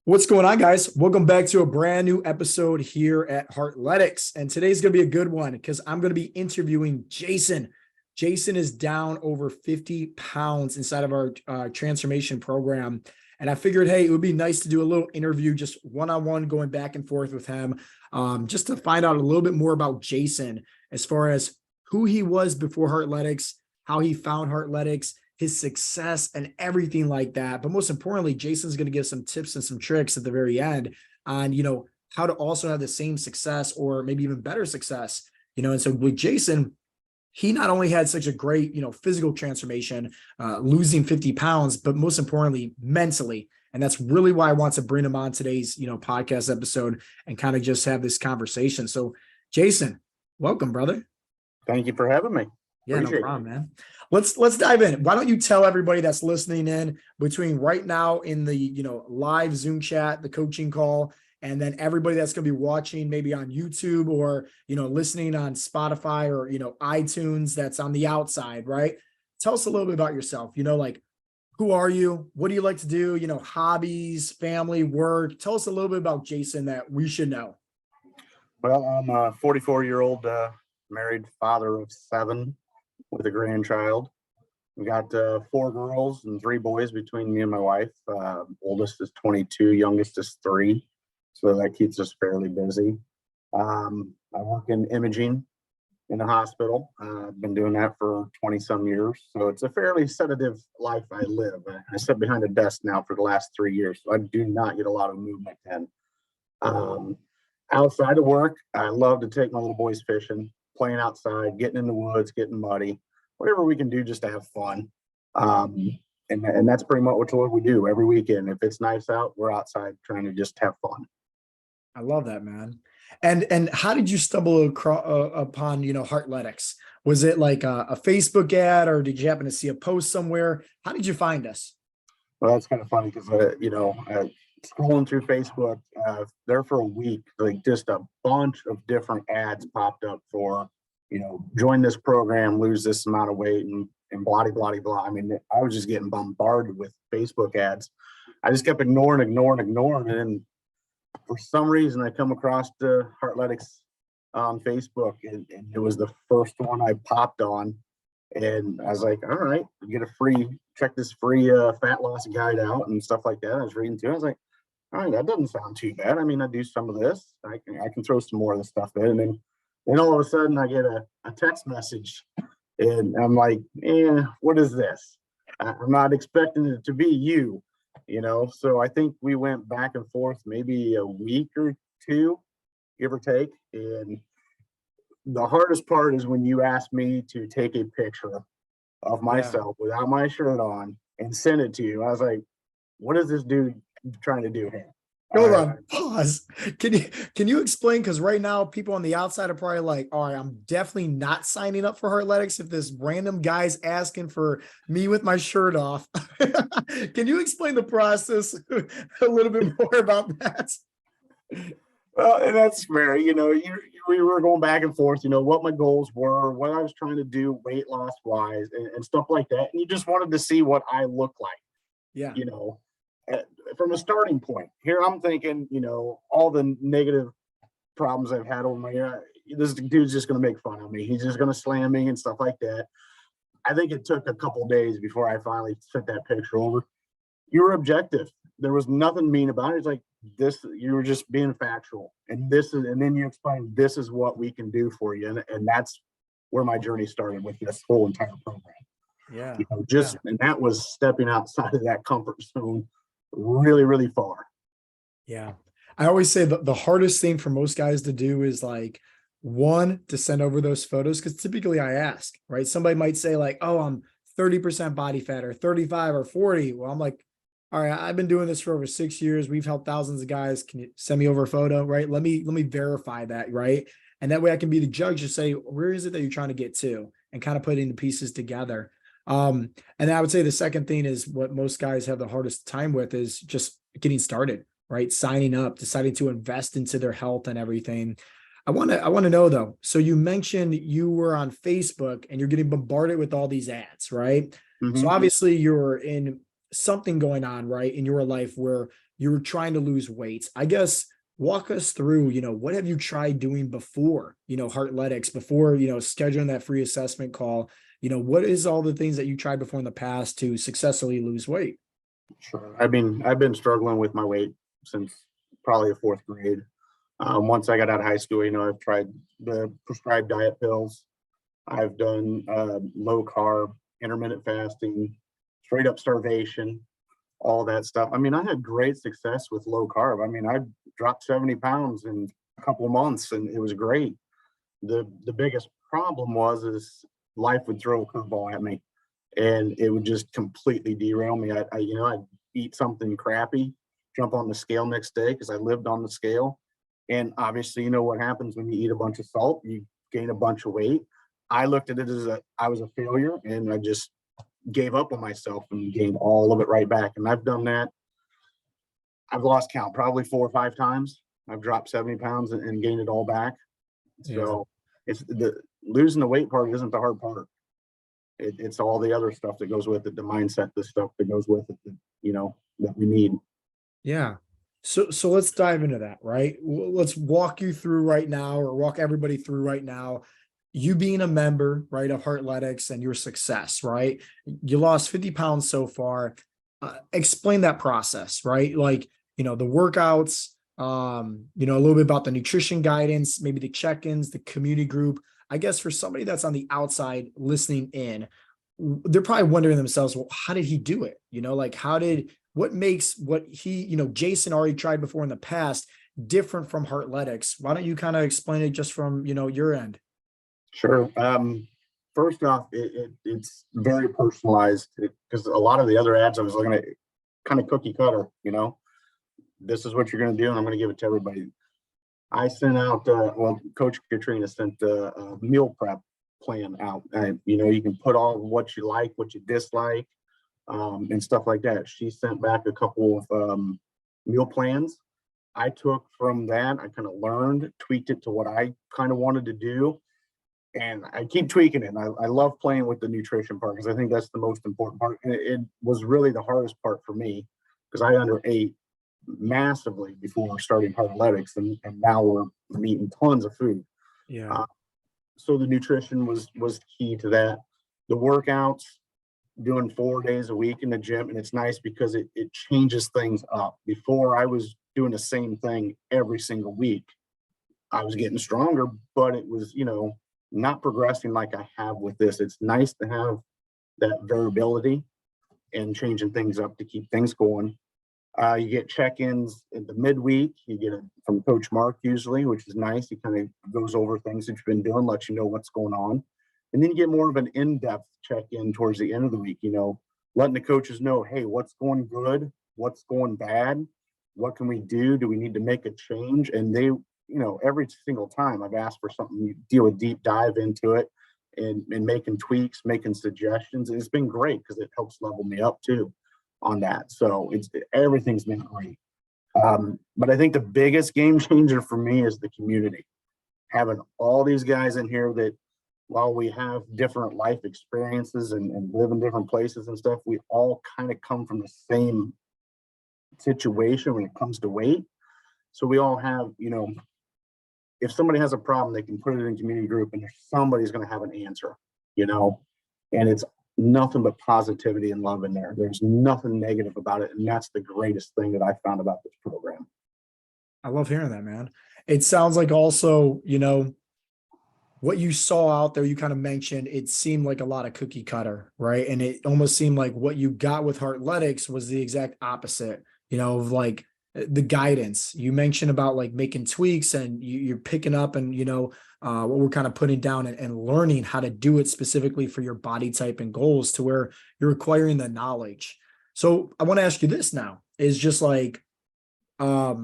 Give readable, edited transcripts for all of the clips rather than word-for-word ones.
What's going on, guys? Welcome back to a brand new episode here at Heartletics. And today's going to be a good one because I'm going to be interviewing Jason. Jason is down over 50 pounds inside of our transformation program. And I figured, hey, it would be nice to do a little interview, just one-on-one, going back and forth with him, just to find out a little bit more about Jason as far as who he was before Heartletics, how he found Heartletics, his success and everything like that. But most importantly, Jason's going to give some tips and some tricks at the very end on, how to also have the same success or maybe even better success, and so with Jason, he not only had such a great, physical transformation, losing 50 pounds, but most importantly, mentally. And that's really why I want to bring him on today's, podcast episode and kind of just have this conversation. So Jason, welcome, brother. Thank you for having me. Yeah, no problem, man. Let's dive in. Why don't you tell everybody that's listening in between right now in the, live Zoom chat, the coaching call, and then everybody that's going to be watching maybe on YouTube or, listening on Spotify or, iTunes that's on the outside, right? Tell us a little bit about yourself, who are you? What do you like to do? Hobbies, family, work. Tell us a little bit about Jason that we should know. Well, I'm a 44-year-old married father of 7 with a grandchild. We got 4 girls and 3 boys between me and my wife. Oldest is 22, youngest is 3. So that keeps us fairly busy. I work in imaging in the hospital. I've been doing that for 20 some years. So it's a fairly sedative life I live. I sit behind a desk now for the last 3 years. So I do not get a lot of movement then. Outside of work, I love to take my little boys fishing, playing outside, getting in the woods, getting muddy, whatever we can do just to have fun. And that's pretty much what we do every weekend. If it's nice out, we're outside trying to just have fun. I love that, man. And how did you stumble upon, Heartletics? Was it like a Facebook ad, or did you happen to see a post somewhere? How did you find us? Well, that's kind of funny because, scrolling through Facebook there for a week, like just a bunch of different ads popped up for, join this program, lose this amount of weight, and blah, blah, blah. I mean, I was just getting bombarded with Facebook ads. I just kept ignoring. And then for some reason, I come across the Heartletics on Facebook, and it was the first one I popped on. And I was like, all right, check this free fat loss guide out and stuff like that. I was reading through. I was like, all right, that doesn't sound too bad. I mean, I do some of this. I can throw some more of the stuff in. And then all of a sudden I get a text message, and I'm like, what is this? I'm not expecting it to be you, So I think we went back and forth maybe a week or 2, give or take. And the hardest part is when you ask me to take a picture of myself without my shirt on and send it to you. I was like, what is this dude trying to do here? Hold on, pause. Can you explain? Because right now, people on the outside are probably like, all right, I'm definitely not signing up for Heartletics if this random guy's asking for me with my shirt off. Can you explain the process a little bit more about that? Well, and that's fair. We were going back and forth, what my goals were, what I was trying to do weight loss wise and stuff like that. And you just wanted to see what I look like. Yeah. From a starting point. Here I'm thinking, all the negative problems I've had over my year, this dude's just going to make fun of me. He's just going to slam me and stuff like that. I think it took a couple of days before I finally sent that picture over. You were objective. There was nothing mean about it. It's like this, you were just being factual. And then you explained, this is what we can do for you. And that's where my journey started with this whole entire program. Yeah. And that was stepping outside of that comfort zone really, really far. Yeah. I always say the hardest thing for most guys to do is like, one, to send over those photos. Cause typically I ask, right? Somebody might say like, oh, I'm 30% body fat or 35 or 40. Well, I'm like, all right, I've been doing this for over 6 years. We've helped thousands of guys. Can you send me over a photo? Right. Let me verify that. Right. And that way I can be the judge to say, where is it that you're trying to get to, and kind of putting the pieces together. And I would say the second thing is what most guys have the hardest time with is just getting started, right? Signing up, deciding to invest into their health and everything. I want to know though. So you mentioned you were on Facebook and you're getting bombarded with all these ads, right? Mm-hmm. So obviously you're in something going on, right, in your life where you were trying to lose weight. I guess walk us through, what have you tried doing before, Heartletics, before, scheduling that free assessment call? What is all the things that you tried before in the past to successfully lose weight? Sure. I mean, I've been struggling with my weight since probably the fourth grade. Once I got out of high school, I've tried the prescribed diet pills. I've done low carb, intermittent fasting, straight up starvation, all that stuff. I mean, I had great success with low carb. I mean, I dropped 70 pounds in a couple of months and it was great. The biggest problem was is life would throw a curveball at me and it would just completely derail me. I'd eat something crappy, jump on the scale next day because I lived on the scale. And obviously, you know what happens when you eat a bunch of salt, you gain a bunch of weight. I looked at it as I was a failure and I just gave up on myself and gained all of it right back. And I've done that. I've lost count probably 4 or 5 times. I've dropped 70 pounds and gained it all back. Yeah. So it's the losing the weight part isn't the hard part. It's all the other stuff that goes with it, the mindset, the stuff that goes with it, that we need. Yeah. So let's dive into that, right? Let's walk you through right now, or walk everybody through right now, you being a member, right, of Heartletics and your success, right? You lost 50 pounds so far. Explain that process, right? Like, the workouts, a little bit about the nutrition guidance, maybe the check-ins, the community group. I guess for somebody that's on the outside listening in, they're probably wondering themselves, well, how did he do it? What makes what he, Jason already tried before in the past different from Heartletics? Why don't you kind of explain it just from, your end? Sure. First off, it's very personalized because a lot of the other ads I was looking at kind of cookie cutter, this is what you're going to do and I'm going to give it to everybody. I sent out, Coach Katrina sent the meal prep plan out. You can put all what you like, what you dislike, and stuff like that. She sent back a couple of meal plans. I took from that, I kind of learned, tweaked it to what I kind of wanted to do. And I keep tweaking it. And I love playing with the nutrition part because I think that's the most important part. And it was really the hardest part for me because I underate massively before starting Heartletics, and now we're eating tons of food. Yeah. So the nutrition was key to that. The workouts, doing 4 days a week in the gym, and it's nice because it changes things up. Before I was doing the same thing every single week. I was getting stronger, but it was, not progressing like I have with this. It's nice to have that variability and changing things up to keep things going. You get check-ins in the midweek. You get it from Coach Mark usually, which is nice. He kind of goes over things that you've been doing, lets you know what's going on. And then you get more of an in-depth check-in towards the end of the week, letting the coaches know, hey, what's going good, what's going bad, what can we do? Do we need to make a change? And they, every single time I've asked for something, you do a deep dive into it and making tweaks, making suggestions. And it's been great because it helps level me up too on that. So everything's been great. But I think the biggest game changer for me is the community. Having all these guys in here that, while we have different life experiences and live in different places and stuff, we all kind of come from the same situation when it comes to weight. So we all have, if somebody has a problem, they can put it in community group and somebody's going to have an answer, and it's nothing but positivity and love in there. There's nothing negative about it. And that's the greatest thing that I found about this program. I love hearing that, man. It sounds like also, what you saw out there, you kind of mentioned, it seemed like a lot of cookie cutter, right? And it almost seemed like what you got with Heartletics was the exact opposite, of like the guidance you mentioned about like making tweaks and you're picking up and, what we're kind of putting down and learning how to do it specifically for your body type and goals to where you're acquiring the knowledge. So I want to ask you this now is just like, what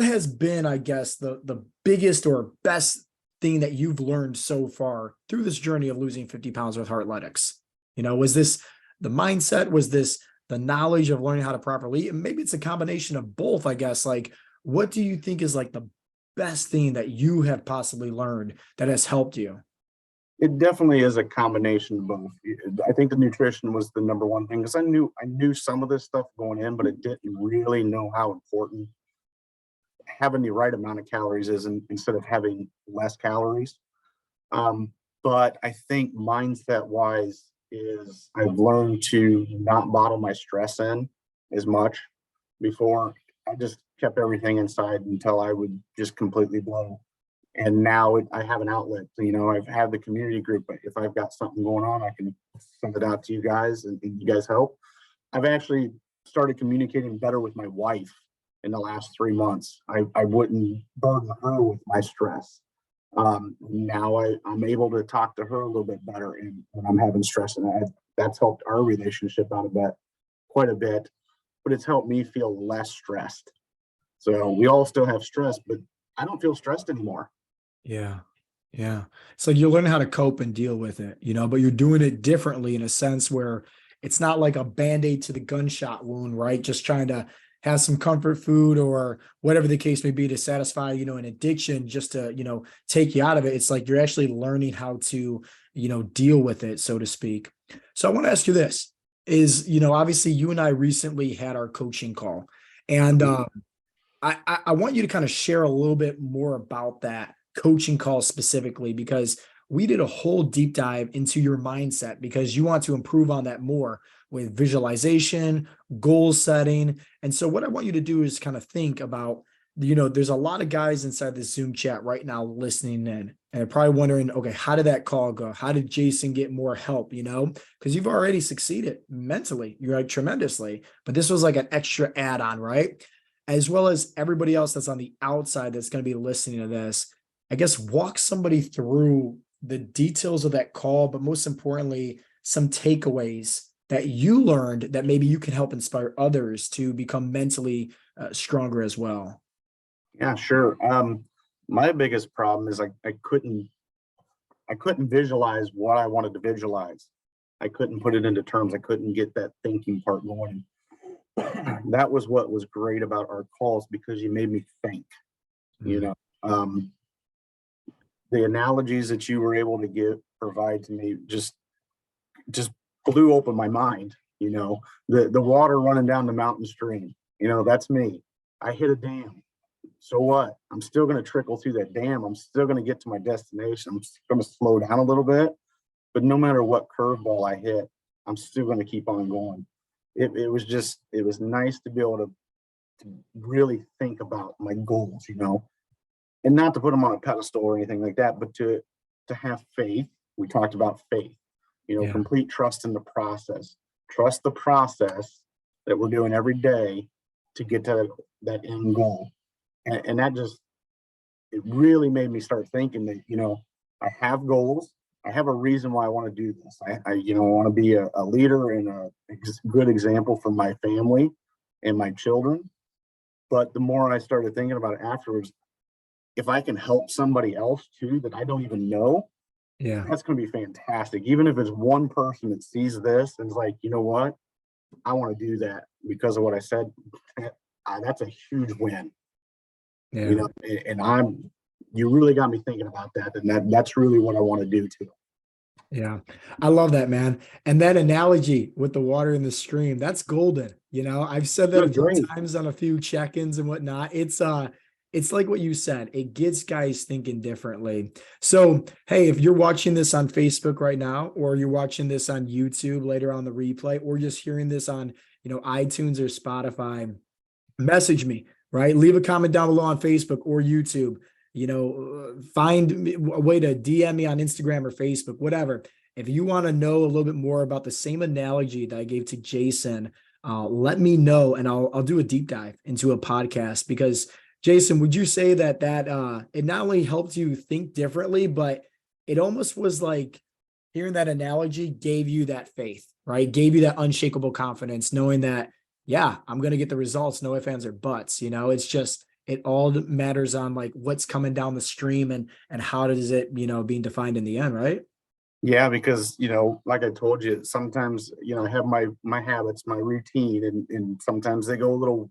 has been, I guess, the biggest or best thing that you've learned so far through this journey of losing 50 pounds with Heartletics? Was this the mindset? Was this the knowledge of learning how to properly eat? And maybe it's a combination of both, I guess. Like, what do you think is like the best thing that you have possibly learned that has helped you? It definitely is a combination of both. I think the nutrition was the number one thing because I knew some of this stuff going in, but I didn't really know how important having the right amount of calories is instead of having less calories. But I think mindset wise is I've learned to not bottle my stress in as much. Before, I just kept everything inside until I would just completely blow. And now I have an outlet. I've had the community group, but if I've got something going on, I can send it out to you guys and you guys help. I've actually started communicating better with my wife in the last 3 months. I wouldn't burden her with my stress. Now I'm able to talk to her a little bit better when I'm having stress, and that's helped our relationship out quite a bit, but it's helped me feel less stressed. So we all still have stress, but I don't feel stressed anymore. Yeah. Yeah. So you learn how to cope and deal with it, but you're doing it differently in a sense where it's not like a band-aid to the gunshot wound, right? Just trying to have some comfort food or whatever the case may be to satisfy, an addiction just to, take you out of it. It's like you're actually learning how to, deal with it, so to speak. So I want to ask you this is, obviously you and I recently had our coaching call, and I want you to kind of share a little bit more about that coaching call specifically, because we did a whole deep dive into your mindset because you want to improve on that more with visualization, goal setting. And so what I want you to do is kind of think about, there's a lot of guys inside the Zoom chat right now listening in and they're probably wondering, okay, how did that call go? How did Jason get more help? Because you've already succeeded mentally, you're like tremendously, but this was like an extra add-on, right? As well as everybody else that's on the outside that's going to be listening to this, I guess walk somebody through the details of that call, but most importantly, some takeaways that you learned that maybe you can help inspire others to become mentally stronger as well. Yeah, sure. My biggest problem is I couldn't visualize what I wanted to visualize. I couldn't put it into terms. I couldn't get that thinking part going. That was what was great about our calls because you made me think. The analogies that you were able to provide to me just blew open my mind. The water running down the mountain stream, that's me. I hit a dam. So what? I'm still going to trickle through that dam. I'm still going to get to my destination. I'm going to slow down a little bit, but no matter what curveball I hit, I'm still going to keep on going. It was nice to be able to really think about my goals, and not to put them on a pedestal or anything like that, but to have faith. We talked about faith, Yeah. complete trust in the process. Trust the process that we're doing every day to get to that end goal. And that it really made me start thinking that, I have goals. I have a reason why I want to do this. I want to be a leader and a good example for my family and my children. But the more I started thinking about it afterwards, if I can help somebody else too that I don't even know, Yeah. that's going to be fantastic. Even if it's one person that sees this and is like, you know what, I want to do that because of what I said. That's a huge win. Yeah. And you really got me thinking about that, and that's really what I want to do too. Yeah. I love that, man. And that analogy with the water in the stream, that's golden. I've said that a few Great. times on a few check-ins and whatnot. It's like what you said. It gets guys thinking differently. So, hey, if you're watching this on Facebook right now, or you're watching this on YouTube later on the replay, or just hearing this on, iTunes or Spotify, message me, right? Leave a comment down below on Facebook or YouTube. Find a way to DM me on Instagram or Facebook, whatever. If you want to know a little bit more about the same analogy that I gave to Jason, let me know, and I'll do a deep dive into a podcast. Because Jason, would you say that it not only helped you think differently, but it almost was like hearing that analogy gave you that faith, right? Gave you that unshakable confidence, knowing that, yeah, I'm going to get the results, no ifs, ands, or buts. It's just, it all matters on like what's coming down the stream and how does it, being defined in the end, right? Yeah, because like I told you, sometimes I have my habits, my routine, and sometimes they go a little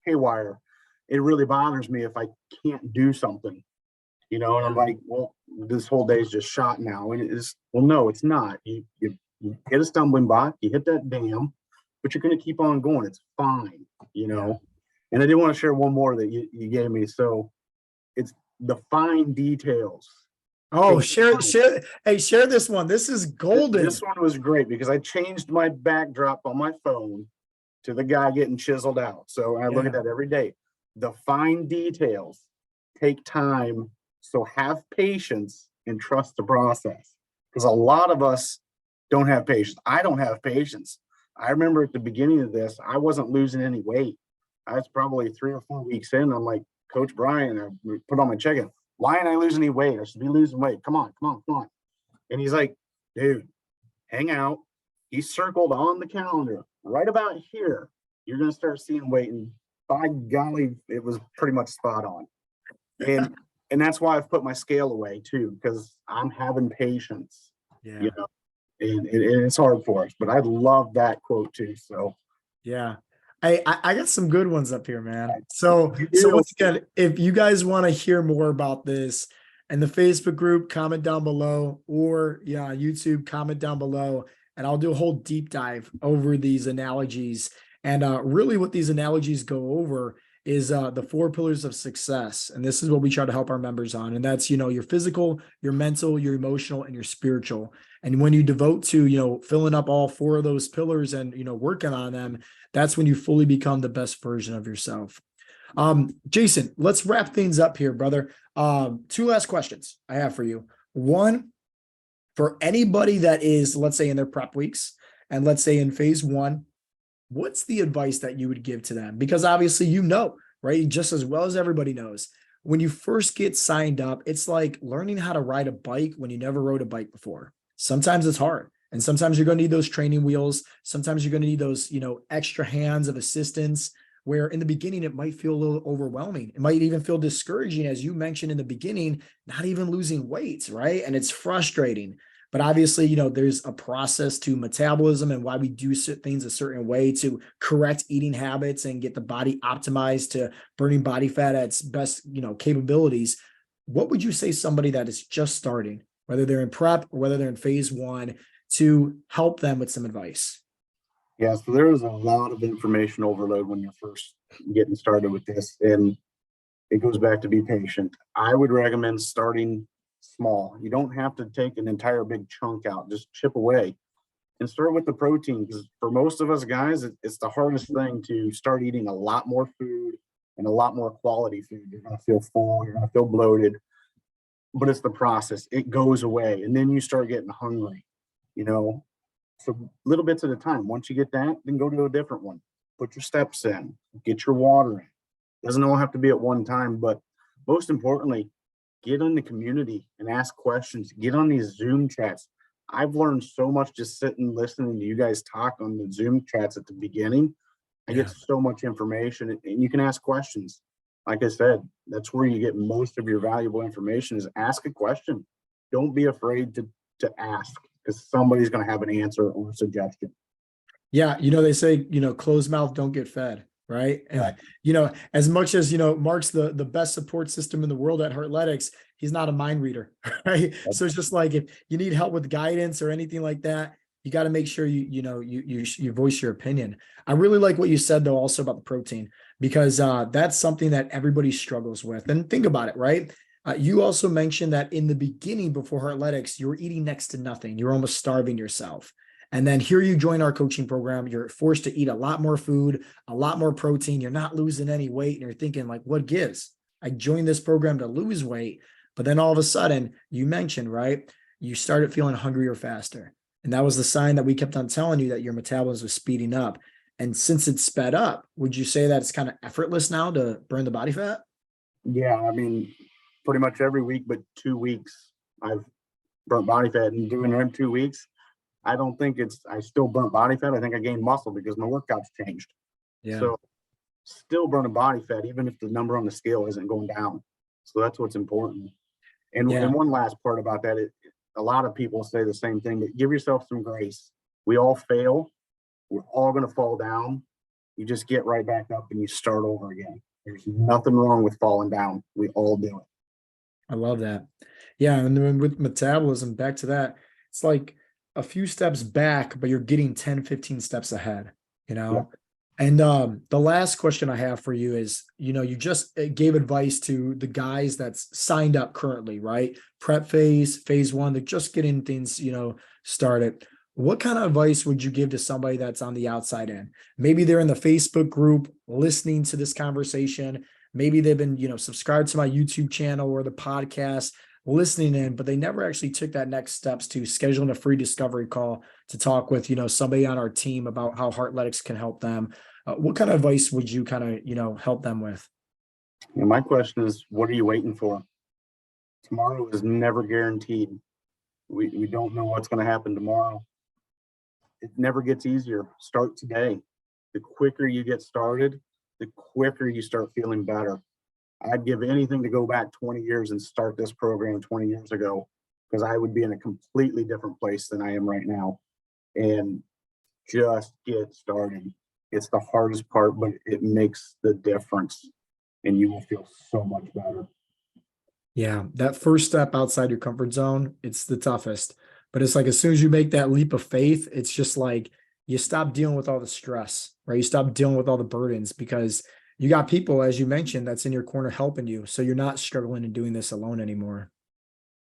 haywire. It really bothers me if I can't do something. And I'm like, well, this whole day is just shot now. And it's, well, no, it's not. You hit a stumbling block, you hit that dam, but you're going to keep on going. It's fine, Yeah. And I did want to share one more that you gave me. So it's the fine details. Oh, Take share, time. share. Hey, share this one. This is golden. This one was great because I changed my backdrop on my phone to the guy getting chiseled out. So I look at Yeah. that every day. The fine details take time. So have patience and trust the process. Because a lot of us don't have patience. I don't have patience. I remember at the beginning of this, I wasn't losing any weight. I was probably 3 or 4 weeks in. I'm like, Coach Brian, I put on my check-in. Why ain't I losing any weight? I should be losing weight. Come on, come on, come on. And he's like, dude, hang out. He circled on the calendar right about here. You're going to start seeing weight. And by golly, it was pretty much spot on. And that's why I've put my scale away too, because I'm having patience, Yeah. and it's hard for us, but I love that quote too. So Yeah. I got some good ones up here, man. So you do. once again, if you guys want to hear more about this and the Facebook group, comment down below, or YouTube, comment down below, and I'll do a whole deep dive over these analogies. And really what these analogies go over is the 4 pillars of success. And this is what we try to help our members on. And that's, your physical, your mental, your emotional, and your spiritual. And when you devote to, filling up all 4 of those pillars and, working on them, that's when you fully become the best version of yourself. Jason, let's wrap things up here, brother. 2 last questions I have for you. One, for anybody that is, let's say, in their prep weeks, and let's say in phase 1, what's the advice that you would give to them? Because obviously, right? Just as well as everybody knows, when you first get signed up, it's like learning how to ride a bike when you never rode a bike before. Sometimes it's hard. And sometimes you're going to need those training wheels. Sometimes you're going to need those, extra hands of assistance, where in the beginning, it might feel a little overwhelming. It might even feel discouraging, as you mentioned in the beginning, not even losing weight, right? And it's frustrating. But obviously, there's a process to metabolism and why we do things a certain way to correct eating habits and get the body optimized to burning body fat at its best, capabilities. What would you say somebody that is just starting, whether they're in prep or whether they're in phase 1, to help them with some advice? Yeah, so there is a lot of information overload when you're first getting started with this, and it goes back to be patient. I would recommend starting small. You don't have to take an entire big chunk out, just chip away and start with the protein, because for most of us guys, it's the hardest thing to start eating a lot more food and a lot more quality food. You're going to feel full, you're going to feel bloated, but it's the process. It goes away, and then you start getting hungry, so little bits at a time. Once you get that, then go to a different one. Put your steps in, get your water in. Doesn't all have to be at one time, but most importantly, get in the community and ask questions. Get on these Zoom chats. I've learned so much just sitting listening to you guys talk on the Zoom chats at the beginning. I get so much information, and you can ask questions. Like I said, that's where you get most of your valuable information, is ask a question. Don't be afraid to ask, because somebody's going to have an answer or a suggestion. Yeah. They say, closed mouth don't get fed. Right. And, as much as, Mark's the best support system in the world at Heartletics, he's not a mind reader. Right. So it's just like, if you need help with guidance or anything like that, you got to make sure you voice your opinion. I really like what you said, though, also about the protein, because that's something that everybody struggles with. And think about it, right? You also mentioned that in the beginning, before Heartletics, you were eating next to nothing. You're almost starving yourself. And then here you join our coaching program. You're forced to eat a lot more food, a lot more protein. You're not losing any weight. And you're thinking, like, what gives? I joined this program to lose weight. But then all of a sudden, you mentioned, right, you started feeling hungrier faster. And that was the sign that we kept on telling you, that your metabolism was speeding up. And since it's sped up, would you say that it's kind of effortless now to burn the body fat? Yeah, I mean, pretty much every week, but 2 weeks, I've burnt body fat. And doing it in 2 weeks, I don't think I still burnt body fat. I think I gained muscle because my workouts changed. Yeah. So still burning body fat, even if the number on the scale isn't going down. So that's what's important. And one last part about that, a lot of people say the same thing, but give yourself some grace. We all fail. We're all going to fall down. You just get right back up and you start over again. There's nothing wrong with falling down. We all do it. I love that. Yeah, and then with metabolism, back to that, it's like a few steps back, but you're getting 10, 15 steps ahead, you Yeah. know? And the last question I have for you is, you just gave advice to the guys that's signed up currently, right? Prep phase one, they're just getting things, started. What kind of advice would you give to somebody that's on the outside in? Maybe they're in the Facebook group listening to this conversation. Maybe they've been, subscribed to my YouTube channel or the podcast listening in, but they never actually took that next steps to scheduling a free discovery call to talk with, somebody on our team about how Heartletics can help them. What kind of advice would you kind of, help them with? And my question is, what are you waiting for? Tomorrow is never guaranteed. We don't know what's going to happen tomorrow. It never gets easier. Start today. The quicker you get started, the quicker you start feeling better. I'd give anything to go back 20 years and start this program 20 years ago, because I would be in a completely different place than I am right now. And just get started. It's the hardest part, but it makes the difference, and you will feel so much better. Yeah, that first step outside your comfort zone, it's the toughest. But it's like as soon as you make that leap of faith, it's just like you stop dealing with all the stress, right? You stop dealing with all the burdens because you got people, as you mentioned, that's in your corner helping you. So you're not struggling and doing this alone anymore.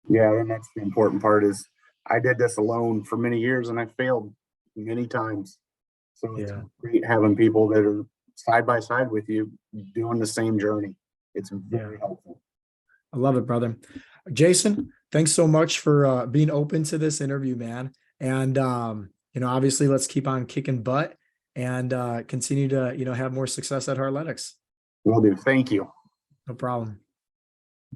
Yeah, and that's the important part is I did this alone for many years and I failed many times. So it's Yeah. great having people that are side by side with you doing the same journey. It's Yeah. very helpful. I love it, brother. Jason, thanks so much for being open to this interview, man. And obviously let's keep on kicking butt and continue to, have more success at Heartletics. Will do. Thank you. No problem.